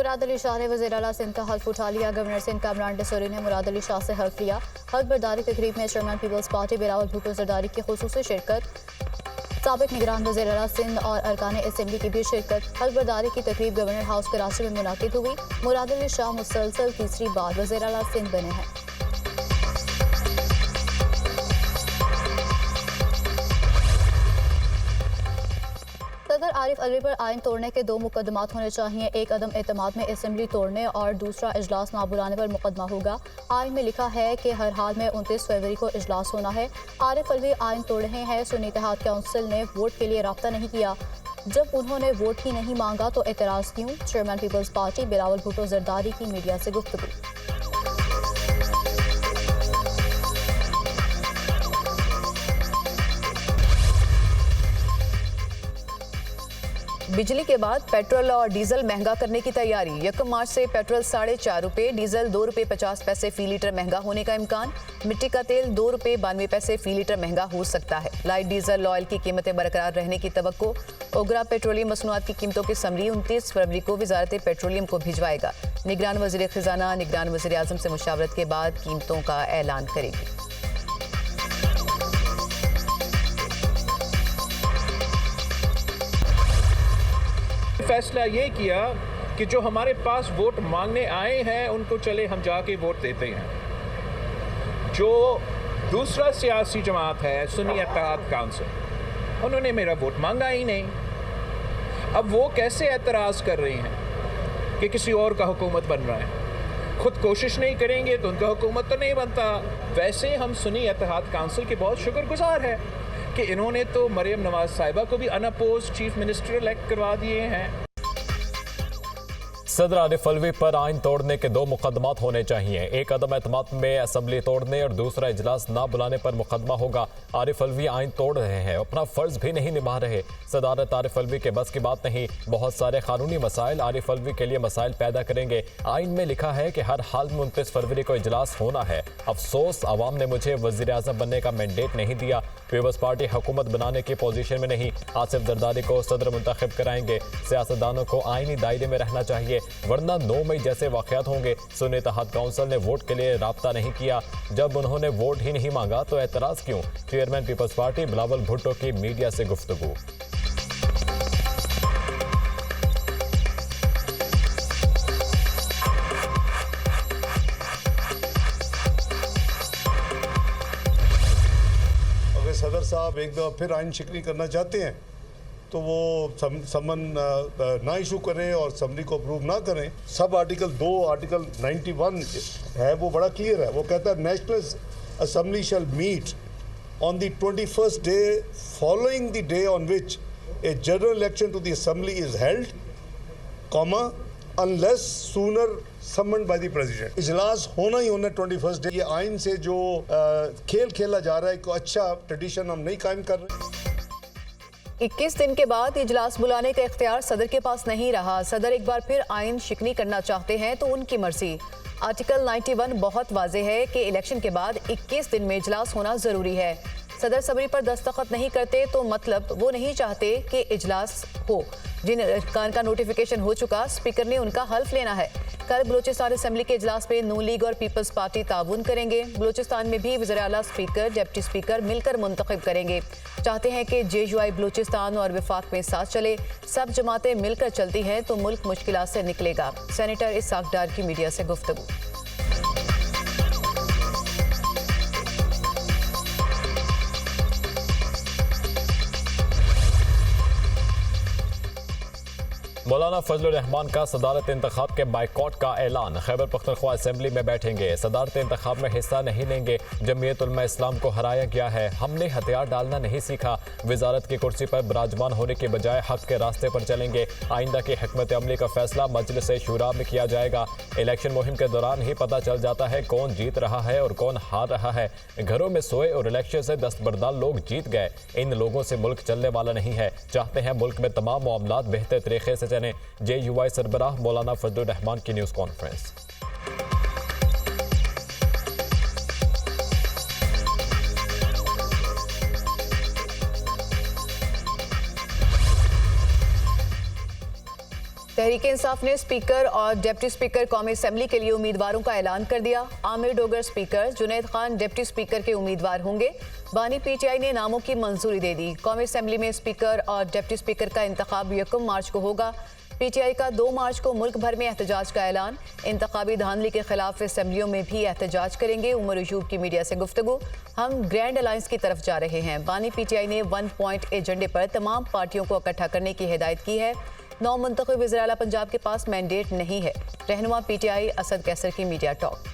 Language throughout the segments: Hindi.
मुराद अली शाह ने वज़ीर आला सिंध का हल्फ उठा लिया। गवर्नर सिंध कामरान डेसोरी ने मुराद अली शाह से हल्फ लिया। हल्फ बर्दारी तकरीब में chairman Peoples Party Bilawal Bhutto Zardari की खुसूसी शिरकत, साबिक निगरान वज़ीर आला सिंध और अरकान असेंबली की भी शिरकत। हल्फ बर्दारी की तकरीब गवर्नर हाउस कराची में मुनाकिद हुई। मुराद अली शाह मुसलसल तीसरी बार वज़ीर आला सिंध बने हैं। सदर आरिफ अलवी पर आइन तोड़ने के 2 मुकदमात होने चाहिए। एक अदम एतमाद में असेंबली तोड़ने और दूसरा इजलास ना बुलाने पर मुकदमा होगा। आइन में लिखा है कि हर हाल में 29 फरवरी को इजलास होना है। आरिफ अलवी आइन तोड़ रहे हैं। सुन्नी इत्तेहाद काउंसिल ने वोट के लिए राब्ता नहीं किया। जब उन्होंने वोट ही नहीं मांगा तो एतराज़ क्यों? Chairman Peoples Party Bilawal Bhutto Zardari की मीडिया से गुफ्तगू। बिजली के बाद पेट्रोल और डीजल महंगा करने की तैयारी। 1 मार्च से पेट्रोल 4.5 रुपये, डीजल 2 रुपये 50 पैसे फी लीटर महंगा होने का इम्कान। मिट्टी का तेल 2 रुपये 92 पैसे फी लीटर महंगा हो सकता है। लाइट डीजल ऑयल की कीमतें बरकरार रहने की तवक्को। ओगरा पेट्रोलियम मसनूआत की कीमतों की समरी 29 फरवरी को वजारत पेट्रोलियम को भिजवाएगा। निगरान वज़ीर ख़ज़ाना निगरान वज़ीर आज़म से मुशावरत के बाद कीमतों का ऐलान करेगी। फैसला ये किया कि जो हमारे पास वोट मांगने आए हैं उनको चले हम जाके वोट देते हैं। जो दूसरा सियासी जमात है सुन्नी इत्तेहाद काउंसिल, उन्होंने मेरा वोट मांगा ही नहीं। अब वो कैसे एतराज़ कर रहे हैं कि किसी और का हुकूमत बन रहा है? खुद कोशिश नहीं करेंगे तो उनका हुकूमत तो नहीं बनता। वैसे हम सुन्नी इत्तेहाद काउंसिल के बहुत शुक्रगुजार हैं कि इन्होंने तो मरियम नवाज साहिबा को भी अनअपोज्ड चीफ मिनिस्टर इलेक्ट करवा दिए हैं। सदर आरिफ अलवी पर आइन तोड़ने के 2 मुकदमात होने चाहिए। एक अदम एतमाद में असम्बली तोड़ने और दूसरा इजलास ना बुलाने पर मुकदमा होगा। आरिफ अलवी आइन तोड़ रहे हैं, अपना फर्ज भी नहीं निभा रहे। सदारत आरिफ अलवी के बस की बात नहीं। बहुत सारे कानूनी मसाइल आरिफ अलवी के लिए मसाइल पैदा करेंगे। आइन में लिखा है कि हर हाल में 29 फरवरी को इजलास होना है। अफसोस अवाम ने मुझे वज़ीर आज़म बनने का मैंडेट नहीं दिया। पीपल्स पार्टी हुकूमत बनाने की पोजीशन में नहीं। आसिफ जरदारी को सदर मुंतखब कराएंगे। सियासतदानों को आईनी दायरे में रहना चाहिए, वरना 9 मई जैसे वाक़यात होंगे। सुन्नी इत्तेहाद काउंसिल ने वोट के लिए राब्ता नहीं किया। जब उन्होंने वोट ही नहीं मांगा तो एतराज़ क्यों? Chairman Peoples Party Bilawal Bhutto की मीडिया से गुफ्तगू। अगर सदर साहब एक दफ़ा फिर आइन शिकनी करना चाहते हैं तो वो समन ना इशू करें और असम्बली को अप्रूव ना करें। सब आर्टिकल 2 आर्टिकल 91 है वो बड़ा क्लियर है। वो कहता है national assembly shall meet on the 21st day following the day on which a general election to the assembly is held, comma unless sooner summoned by the president. इजलास होना ही होना 21st डे। ये आइन से जो खेल खेला जा रहा है, कोई अच्छा ट्रेडिशन हम नहीं कायम कर रहे। 21 दिन के बाद इजलास बुलाने का इख्तियार सदर के पास नहीं रहा। सदर एक बार फिर आइन शिकनी करना चाहते हैं तो उनकी मर्जी। आर्टिकल 91 बहुत वाज़ेह है कि इलेक्शन के बाद 21 दिन में इजलास होना ज़रूरी है। सदर सबरी पर दस्तखत नहीं करते तो मतलब वो नहीं चाहते कि इजलास हो। जिन अरकान का नोटिफिकेशन हो चुका, स्पीकर ने उनका हल्फ लेना है। कल बलूचिस्तान असम्बली के इजलास में नून लीग और पीपल्स पार्टी ताउन करेंगे। बलूचिस्तान में भी वज़ीर आला, स्पीकर, डिप्टी स्पीकर मिलकर मुंतखब करेंगे। चाहते हैं कि JUI बलूचिस्तान और विफाक में साथ चले। सब जमातें मिलकर चलती हैं तो मुल्क मुश्किलात से निकलेगा। सेनेटर इसाक डार की मीडिया से गुफ्तगू। मौलाना फजलुर रहमान का सदारत इंतखाब के बाइकॉट का ऐलान। खैबर पख्तूनख्वा असेंबली में बैठेंगे। सदारत इंतखाब में हिस्सा नहीं लेंगे। जमीयत उलमा इस्लाम को हराया गया है। हमने हथियार डालना नहीं सीखा। वजारत की कुर्सी पर विराजमान होने के बजाय हक के रास्ते पर चलेंगे। आइंदा की हिकमत अमली का फैसला मजलिस शूरा में किया जाएगा। इलेक्शन मुहिम के दौरान ही पता चल जाता है कौन जीत रहा है और कौन हार रहा है। घरों में सोए और इलेक्शन से दस्तबरदार लोग जीत गए। इन लोगों से मुल्क चलने वाला नहीं है। चाहते हैं मुल्क में तमाम मामलात बेहतर तरीके से चले। JUI सरबराह मौलाना फजलुर रहमान की न्यूज़ कॉन्फ्रेंस। तहरीक इंसाफ ने स्पीकर और डिप्टी स्पीकर कौमी असेंबली के लिए उम्मीदवारों का ऐलान कर दिया। Aamir Dogar speaker, Junaid Khan deputy speaker के उम्मीदवार होंगे। बानी पीटीआई ने नामों की मंजूरी दे दी। कौमी असेंबली में स्पीकर और डिप्टी स्पीकर का इंतखाब 1 मार्च को होगा। पीटीआई का 2 मार्च को मुल्क भर में एहतजाज का ऐलान। इंतखाबी धांधली के खिलाफ असेंबलियों में भी एहतजाज करेंगे। उमर अयूब की मीडिया से गुफ्तगू। हम ग्रैंड अलायंस की तरफ जा रहे हैं। बानी पीटीआई ने 1 पॉइंट एजेंडे पर तमाम पार्टियों को इकट्ठा करने की हिदायत की है। 9 मुंतखब वज़ीर आला पंजाब के पास मैंडेट नहीं है। रहनुमा पीटीआई असद कैसर की मीडिया टॉक।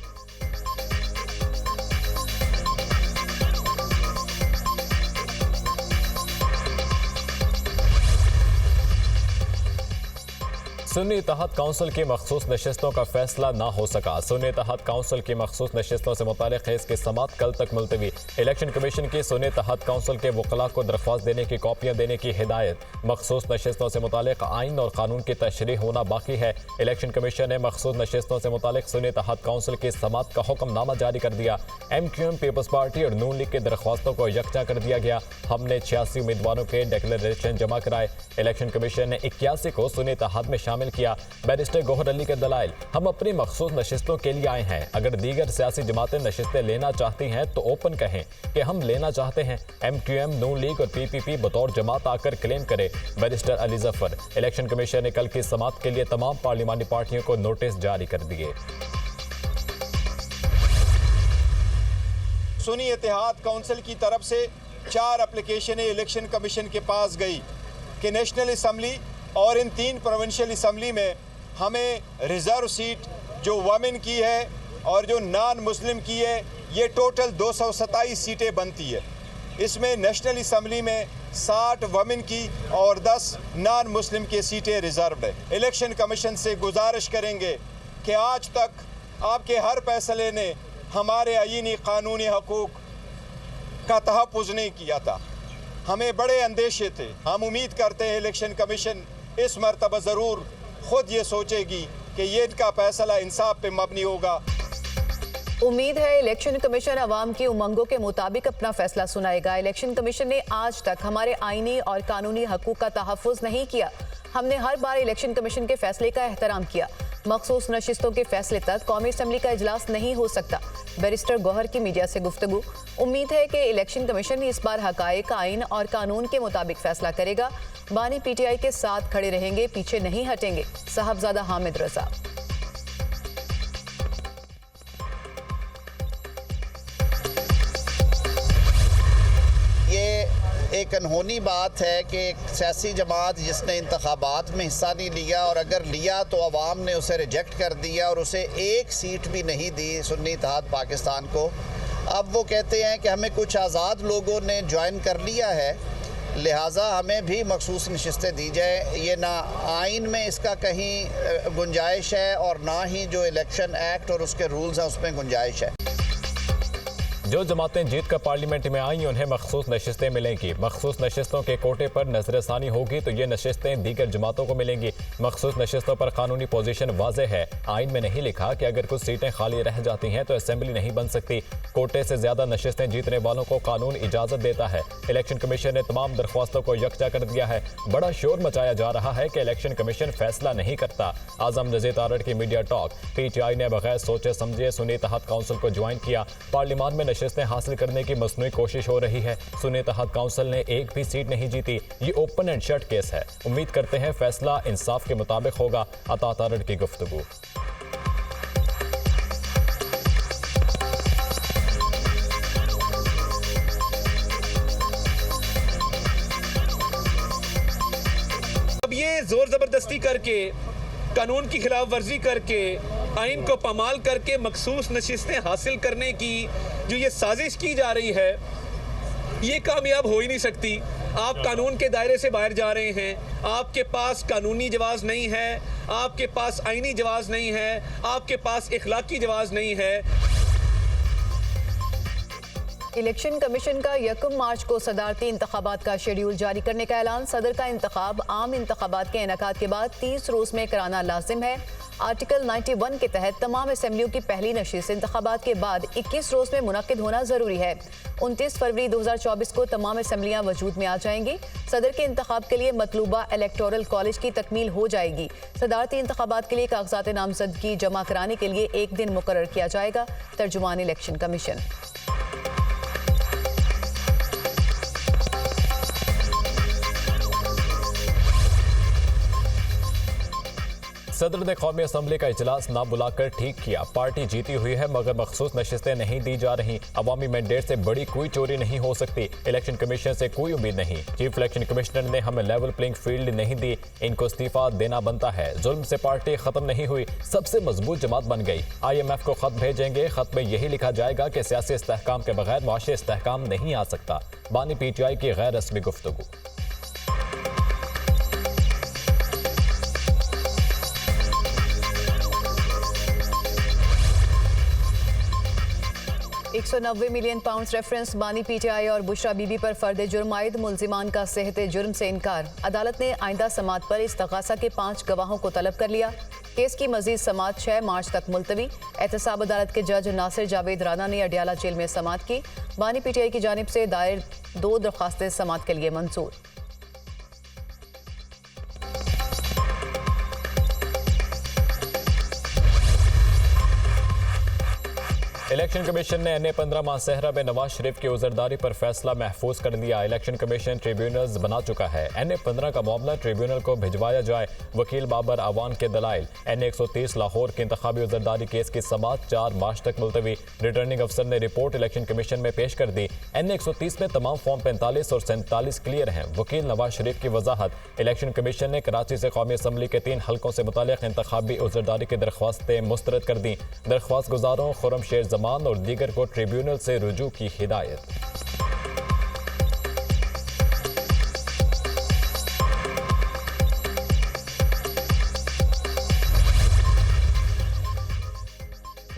सुन्नी इत्तेहाद काउंसिल की मखसूस नशिस्तों का फैसला ना हो सका। सुन्नी इत्तेहाद काउंसिल की मखसूस नशिस्तों से मुतालिक केस की समाअत कल तक मुलतवी। इलेक्शन कमीशन की सुन्नी इत्तेहाद काउंसिल के वकला को दरख्वास्त देने की कॉपियां देने की हिदायत। मखसूस नशिस्तों से मुतालिक आइन और कानून की तशरीह होना बाकी है। इलेक्शन कमीशन ने मखसूस नशिस्तों से मुतालिक सुन्नी इत्तेहाद काउंसिल की समाअत का हुक्मनामा जारी कर दिया। MQM, पीपल्स पार्टी और नून लीग की दरख्वास्तों को यकजा कर दिया गया। हमने 86 उम्मीदवारों के डिक्लेरेशन जमा कराए। इलेक्शन कमीशन ने 81 को सुन्नी इत्तेहाद में शामिल किया। बैरिस्टर गौहर अली के दलाइल, हम अपनी मखसूस नशिस्तों के लिए आए हैं। अगर दीगर सियासी जमातें नशिस्तें लेना चाहती हैं तो ओपन कहें कि हम लेना चाहते हैं। MQM, नून लीग और PPP बतौर जमात आकर क्लेम करे। Barrister Ali Zafar. Election commission ने कल की समाअत के लिए तमाम पार्लिमानी पार्टियों को नोटिस जारी कर दिए। सुन्नी इत्तेहाद काउंसिल की तरफ से 4 एप्लीकेशनें इलेक्शन कमीशन के पास गई कि नेशनल असम्बली और इन 3 प्रोविंशियल असम्बली में हमें रिज़र्व सीट जो वमेन की है और जो नॉन मुस्लिम की है, ये टोटल 227 सीटें बनती है। इसमें नेशनल असम्बली में 60 वमेन की और 10 नॉन मुस्लिम की सीटें रिज़र्व है। इलेक्शन कमीशन से गुजारिश करेंगे कि आज तक आपके हर फैसले ने हमारे आईनी कानूनी हकूक़ का तहफ़्फ़ुज़ नहीं किया था। हमें बड़े अंदेशे थे। हम उम्मीद करते हैं इलेक्शन कमीशन इस मरतबा ज़रूर खुद ये सोचेगी कि ये इनका फैसला इंसाफ पे मबनी होगा। उम्मीद है इलेक्शन कमीशन अवाम की उमंगों के मुताबिक अपना फैसला सुनाएगा। इलेक्शन कमीशन ने आज तक हमारे आईनी और कानूनी हकूक़ का तहफ़्फ़ुज़ नहीं किया। हमने हर बार इलेक्शन कमीशन के फैसले का एहतराम किया। मखसूस नशिस्तों के फैसले तक कौमी असेंबली का इजलास नहीं हो सकता। बैरिस्टर गौहर की मीडिया से गुफ्तगू। उम्मीद है कि इलेक्शन कमीशन इस बार हकायक, आइन और कानून के मुताबिक फैसला करेगा। बानी पीटीआई के साथ खड़े रहेंगे, पीछे नहीं हटेंगे। साहबजादा हामिद रजा। एक अनहोनी बात है कि एक सियासी जमात जिसने इंतखाबात में हिस्सा नहीं लिया और अगर लिया तो अवाम ने उसे रिजेक्ट कर दिया और उसे एक सीट भी नहीं दी सुन्नी इत्तेहाद पाकिस्तान को। अब वो कहते हैं कि हमें कुछ आज़ाद लोगों ने ज्वाइन कर लिया है, लिहाजा हमें भी मखसूस नशिस्तें दी जाए। ये ना आइन में इसका कहीं गुंजाइश है और ना ही जो इलेक्शन एक्ट और उसके रूल्स हैं उसमें गुंजाइश है। जो जमातें जीत कर पार्लियामेंट में आई उन्हें मखसूस नशिस्तें मिलेंगी। मखसूस नशिस्तों के कोटे पर नजरसानी होगी तो ये नशिस्तें दीगर जमातों को मिलेंगी। मखसूस नशिस्तों पर कानूनी पोजीशन वाज़ेह है। आइन में नहीं लिखा कि अगर कुछ सीटें खाली रह जाती हैं तो असेंबली नहीं बन सकती। कोटे से ज्यादा नशिस्तें जीतने वालों को कानून इजाजत देता है। इलेक्शन कमीशन ने तमाम दरख्वास्तों को यकजा कर दिया है। बड़ा शोर मचाया जा रहा है कि इलेक्शन कमीशन फैसला नहीं करता। आजम नज़ीर तारड़ की मीडिया टॉक। PTI ने बगैर सोचे समझे सुन्नी इत्तेहाद काउंसिल को ज्वाइन किया। पार्लियामान में नशिस्तें हासिल करने की मसनूई कोशिश हो रही है। सुन्नी इत्तेहाद काउंसिल ने एक भी सीट नहीं जीती। ये ओपन एंड शट केस है। उम्मीद करते हैं फैसला इंसाफ के मुताबिक होगा। अता तारड़ की गुफ्तगू। अब ये जोर जबरदस्ती करके, कानून की खिलाफ वर्जी करके, आइन को पामाल करके मखसूस नशिस्तें हासिल करने की जो ये साजिश की जा रही है, ये कामयाब हो ही नहीं सकती। आप कानून के दायरे से बाहर जा रहे हैं। आपके पास कानूनी जवाज़ नहीं है, आपके पास आइनी जवाज़ नहीं है, आपके पास इखलाकी जवाज़ नहीं है। इलेक्शन कमीशन का 1 मार्च को सदारती इंतखाबात का शेड्यूल जारी करने का ऐलान। सदर का इंतखाब आम इंतखाबात के इनेकाद के बाद 30 रोज में कराना लाजिम है। आर्टिकल 91 के तहत तमाम असेंबलियों की पहली नशिस्त इंतखाबात के बाद 21 रोज में मुनक्किद होना जरूरी है। 29 फरवरी 2024 को तमाम असेंबलियां वजूद में आ जाएंगी। सदर के इंतखाब के लिए मतलूबा इलेक्टोरल कॉलेज की तकमील हो जाएगी। सदारती इंतखाबात के लिए कागजात नामजदगी जमा कराने के लिए एक दिन मुकर्रर किया जाएगा। तर्जुमान इलेक्शन कमीशन। सदर ने कौमी असम्बली का इजलास ना बुलाकर ठीक किया। पार्टी जीती हुई है मगर मखसूस नशिस्तें नहीं दी जा रही। अवामी मैंडेट से बड़ी कोई चोरी नहीं हो सकती। इलेक्शन कमीशन से कोई उम्मीद नहीं। चीफ इलेक्शन कमिश्नर ने हमें लेवल प्लेइंग फील्ड नहीं दी, इनको इस्तीफा देना बनता है। जुल्म से पार्टी खत्म नहीं हुई, सबसे मजबूत जमात बन गई। IMF को खत भेजेंगे, खत में यही लिखा जाएगा कि सियासी इस्तेहकाम के बगैर मुआशी इस्तेहकाम नहीं आ सकता। बानी PTI की गैर रस्मी गुफ्तगू। £190 मिलियन रेफरेंस बानी PTI और बुशरा बीबी पर फर्द जुर्म आयद। मुल्जिमान का सेहत जुर्म से इनकार। अदालत ने आइंदा समात पर इस्तगासा के 5 गवाहों को तलब कर लिया। केस की मजीद समात 6 मार्च तक मुलतवी। एहतसाब अदालत के जज नासिर जावेद राना ने अडियाला जेल में समात की। बानी PTI की जानिब से दायर 2 दरख्वास्तें समात के लिए मंजूर। इलेक्शन कमीशन ने NA-15 माहसहरा में नवाज शरीफ की उजरदारी पर फैसला महफूज कर दिया। इलेक्शन कमीशन ट्रिब्यूनल्स बना चुका है। NA-15 का मामला ट्रिब्यूनल को भिजवाया जाए। वकील बाबर अवान के दलाइल। NA-130 लाहौर की इंतखाबी उजरदारी केस की समात 4 मार्च तक मुलतवी। रिटर्निंग अफसर ने रिपोर्ट इलेक्शन कमीशन में पेश कर दी। NA-130 में तमाम फॉर्म 45 और 47 क्लियर हैं। वकील नवाज शरीफ की वजाहत। इलेक्शन कमीशन ने कराची से कौमी असम्बली के 3 हल्कों से मुताल्लिक इंतखाबी उजरदारी की दरख्वास्तें मुस्तरद कर दी। दरख्वास्त गुजारों खुर्रमशेर जमान और दीगर को ट्रिब्यूनल से रुजू की हिदायत।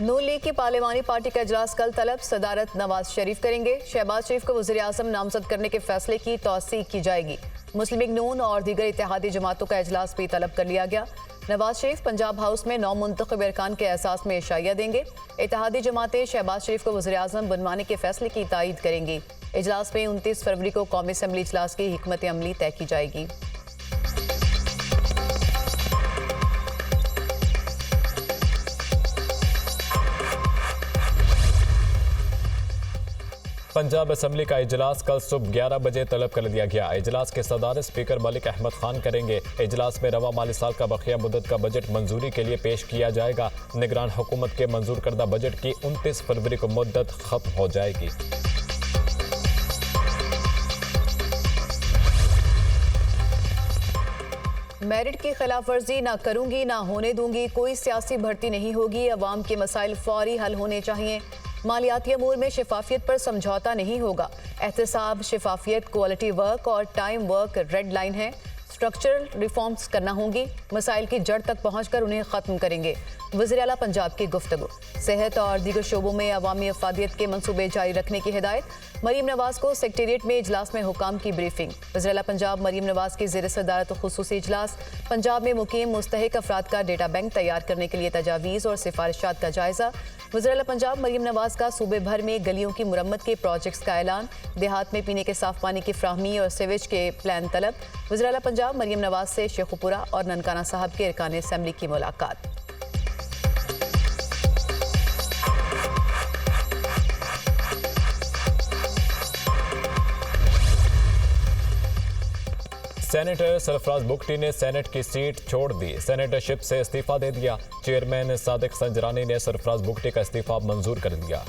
नून लीग की पार्लिमानी पार्टी का इजलास कल तलब। सदारत नवाज शरीफ करेंगे। शहबाज शरीफ को वज़ीर आज़म नामजद करने के फैसले की तौसीक की जाएगी। मुस्लिम लीग नून और दीगर इत्तेहादी जमातों का इजलास भी तलब कर लिया गया। नवाज शरीफ पंजाब हाउस में 9 मुंतखब अरकान के एहसास में इशाइया देंगे। इत्तेहादी जमातें शहबाज शरीफ को वज़ीर आज़म बनवाने के फैसले की तायीद करेंगी। इजलास में 29 फरवरी को कौमी असम्बली इजलास की हिकमत अमली तय की जाएगी। पंजाब असम्बली का इजलास कल सुबह 11 बजे तलब कर दिया गया। इजलास के सदारत स्पीकर मलिक अहमद खान करेंगे। इजलास में रवा माली साल का बकिया मुद्दत का बजट मंजूरी के लिए पेश किया जाएगा। निगरान हुकूमत के मंजूर करदा बजट की 29 फरवरी को मुद्दत खत्म हो जाएगी। मेरिट की खिलाफ वर्जी ना करूंगी ना होने दूंगी। कोई सियासी भर्ती नहीं होगी। अवाम के मसाइल फौरी हल होने चाहिए। मालियाती अमूर में शफाफियत पर समझौता नहीं होगा। एहतसाब, शफाफियत, क्वालिटी वर्क और टाइम वर्क रेड लाइन है। स्ट्रक्चरल रिफॉर्म्स करना होंगी। मसाइल की जड़ तक पहुंचकर उन्हें ख़त्म करेंगे। वज़ीर आला पंजाब की गुफ्तगू। सेहत और दीगर शोबों में अवामी अफादियत के मनसूबे जारी रखने की हिदायत। मरीम नवाज को सेक्रेटेरिएट में इजलास में हुकाम की ब्रीफिंग। वज़ीर आला पंजाब मरीम नवाज की ज़ेर सदारत खुसूसी इजलास। पंजाब में मुकीम मुस्तहिक अफराद का डेटा बैंक तैयार करने के लिए तजावीज़ और सिफारिशात का जायज़ा। वज़ीर आला पंजाब मरीम नवाज का सूबे भर में गलियों की मुरम्मत के प्रोजेक्ट्स का ऐलान। देहात में पीने के साफ पानी की फ्राहमी और सीवेज के प्लान तलब। वज़ीर आला पंजाब मरीम नवाज से शेखुपुरा और ननकाना साहब के अरकान असम्बली की मुलाकात। सेनेटर सरफराज बुगटी ने सेनेट की सीट छोड़ दी। सेनेटरशिप से इस्तीफा दे दिया। चेयरमैन सादिक संजरानी ने सरफराज बुगटी का इस्तीफा मंजूर कर दिया।